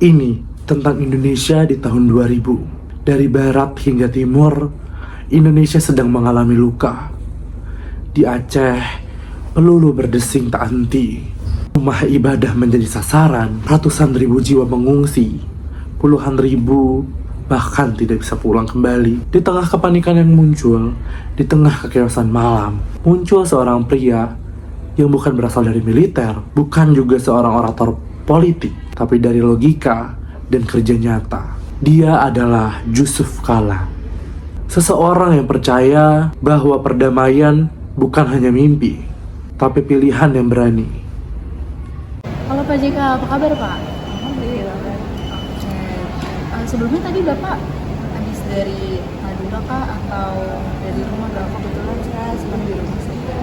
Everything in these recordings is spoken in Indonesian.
Ini tentang Indonesia di tahun 2000. Dari barat hingga timur, Indonesia sedang mengalami luka. Di Aceh, peluru berdesing tak henti. Rumah ibadah menjadi sasaran, ratusan ribu jiwa mengungsi. Puluhan ribu bahkan tidak bisa pulang kembali. Di tengah kepanikan yang muncul, di tengah kekeosan malam, muncul seorang pria yang bukan berasal dari militer, bukan juga seorang orator politik, tapi dari logika dan kerja nyata. Dia adalah Jusuf Kalla. Seseorang yang percaya bahwa perdamaian bukan hanya mimpi, tapi pilihan yang berani. Halo Pak JK, apa kabar Pak? Alhamdulillah. Oke. Sebelumnya tadi Bapak habis dari Madura Kak atau dari rumah Bapak? Kebetulan saya sedang di rumah saja.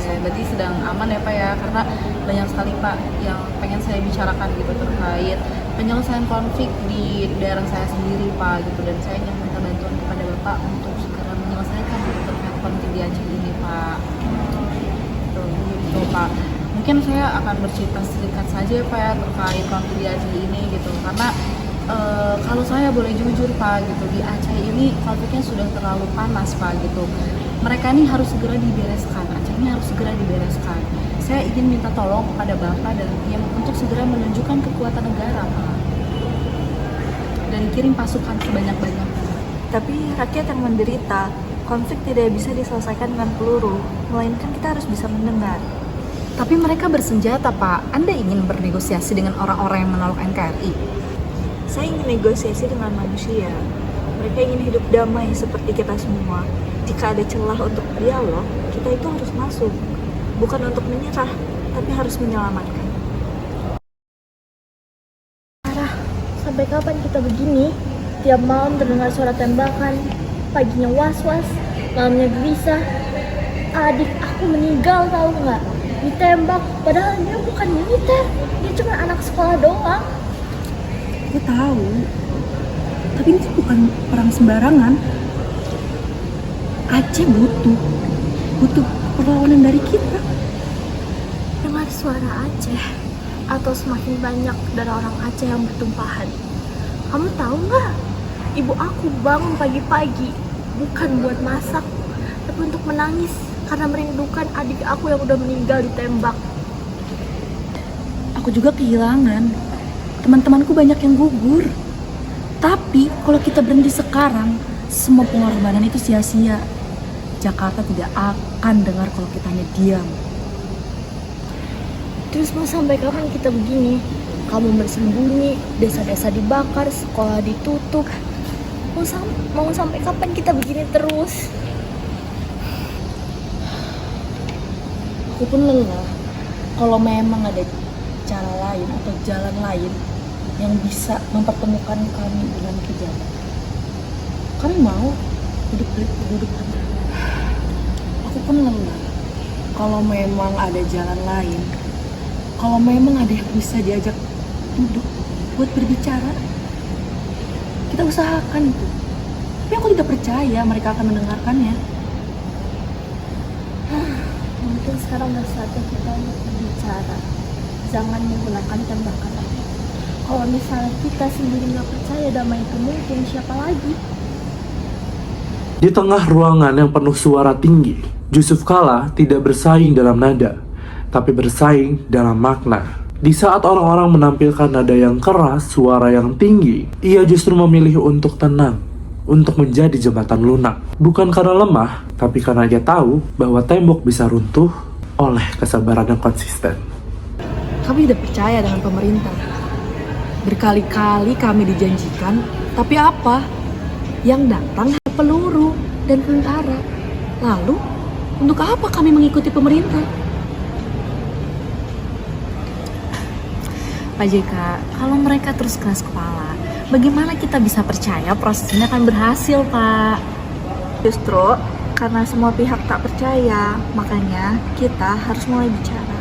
Oke, berarti sedang aman ya Pak ya, karena banyak sekali Pak yang pengen saya bicarakan gitu terkait penyelesaian konflik di daerah saya sendiri Pak gitu, dan saya ingin minta bantuan kepada Bapak untuk segera menyelesaikan gitu terkait konflik di Aceh ini Pak. Gitu Pak. Mungkin saya akan bercerita sedikit saja ya Pak ya terkait konflik di Aceh ini gitu, karena kalau saya boleh jujur Pak gitu, di Aceh ini konfliknya sudah terlalu panas Pak gitu. Mereka ini harus segera dibereskan, Aceh ini harus segera dibereskan. Saya ingin minta tolong kepada Bapak dan tim untuk segera menunjukkan kekuatan negara Pak, dan kirim pasukan sebanyak-banyaknya. Tapi rakyat yang menderita, konflik tidak bisa diselesaikan dengan peluru, melainkan kita harus bisa mendengar. Tapi mereka bersenjata Pak, Anda ingin bernegosiasi dengan orang-orang yang menolak NKRI? Saya ingin negosiasi dengan manusia. Mereka ingin hidup damai seperti kita semua. Jika ada celah untuk dialog, kita itu harus masuk. Bukan untuk menyerah, tapi harus menyelamatkan. Sampai kapan kita begini? Tiap malam terdengar suara tembakan, paginya was-was, malamnya gelisah. Adik aku meninggal, tahu nggak? Ditembak, padahal dia bukan militer, dia cuma anak sekolah doang. Aku tahu, tapi ini bukan perang sembarangan. Aceh butuh perlawanan dari kita. Dengar suara Aceh, atau semakin banyak darah orang Aceh yang bertumpahan. Kamu tahu nggak? Ibu aku bangun pagi-pagi, bukan buat masak, tapi untuk menangis karena merindukan adik aku yang udah meninggal ditembak. Aku juga kehilangan. Teman-temanku banyak yang gugur. Tapi kalau kita berhenti sekarang, semua pengorbanan itu sia-sia. Jakarta tidak akan dengar kalau kita hanya diam. Terus mau sampai kapan kita begini? Kamu bersembunyi, desa-desa dibakar, sekolah ditutup. Mau sampai kapan kita begini terus? Aku pun lelah. Kalau memang ada cara lain atau jalan lain yang bisa mempertemukan kami dengan pejabat, kami mau duduk. Aku pun lelah. Kalau memang ada jalan lain, kalau memang ada yang bisa diajak duduk buat berbicara, kita usahakan itu. Tapi aku tidak percaya mereka akan mendengarkannya. Mungkin sekarang udah saatnya kita untuk berbicara. Jangan menggunakan tembakan lagi. Kalau misalnya kita sendiri nggak percaya damai itu mungkin, siapa lagi? Di tengah ruangan yang penuh suara tinggi, Jusuf Kalla tidak bersaing dalam nada, tapi bersaing dalam makna. Di saat orang-orang menampilkan nada yang keras, suara yang tinggi, ia justru memilih untuk tenang, untuk menjadi jembatan lunak. Bukan karena lemah, tapi karena ia tahu bahwa tembok bisa runtuh oleh kesabaran yang konsisten. Kami tidak percaya dengan pemerintah. Berkali-kali kami dijanjikan, tapi apa? Yang datang hanya peluru dan tentara. Lalu, untuk apa kami mengikuti pemerintah? Pak JK, kalau mereka terus keras kepala, bagaimana kita bisa percaya proses ini akan berhasil Pak? Justru karena semua pihak tak percaya, makanya kita harus mulai bicara.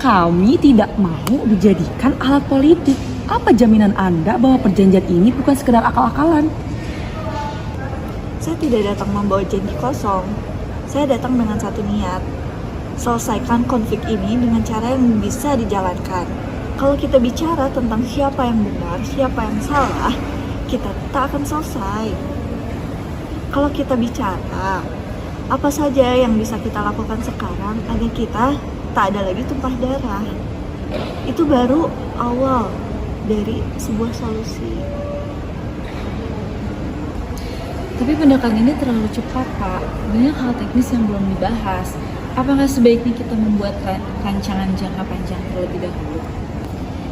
Kami tidak mau dijadikan alat politik. Apa jaminan Anda bahwa perjanjian ini bukan sekedar akal-akalan? Saya tidak datang membawa janji kosong. Saya datang dengan satu niat. Selesaikan konflik ini dengan cara yang bisa dijalankan. Kalau kita bicara tentang siapa yang benar, siapa yang salah, kita tak akan selesai. Kalau kita bicara apa saja yang bisa kita lakukan sekarang agar kita tak ada lagi tumpah darah, itu baru awal dari sebuah solusi. Tapi pendekatan ini terlalu cepat, Pak. Banyak hal teknis yang belum dibahas. Apakah sebaiknya kita membuat rancangan jangka panjang terlebih dahulu?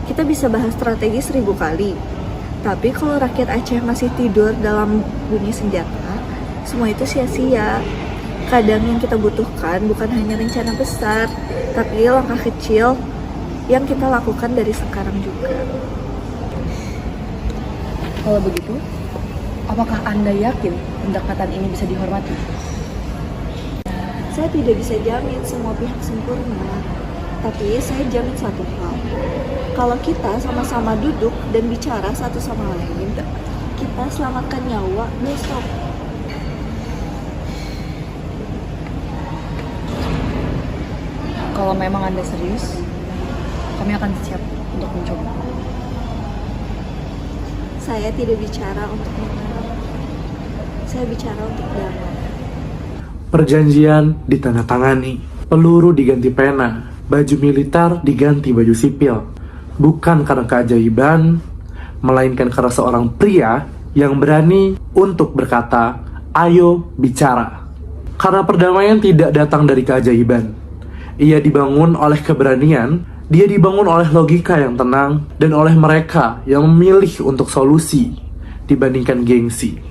Kita bisa bahas strategi 1000 kali, tapi kalau rakyat Aceh masih tidur dalam bunyi senjata, semua itu sia-sia. Kadang yang kita butuhkan bukan hanya rencana besar, tapi langkah kecil yang kita lakukan dari sekarang juga. Kalau begitu, apakah Anda yakin pendekatan ini bisa dihormati? Saya tidak bisa jamin semua pihak sempurna, tapi saya jamin satu hal. Kalau kita sama-sama duduk dan bicara satu sama lain, kita selamatkan nyawa besok. Kalau memang Anda serius, kami akan siap untuk mencoba. Saya tidak bicara untuk menang, saya bicara untuk damai. Perjanjian ditandatangani, peluru diganti pena, baju militer diganti baju sipil. Bukan karena keajaiban, melainkan karena seorang pria yang berani untuk berkata, "Ayo bicara." Karena perdamaian tidak datang dari keajaiban. Ia dibangun oleh keberanian, dia dibangun oleh logika yang tenang, dan oleh mereka yang memilih untuk solusi dibandingkan gengsi.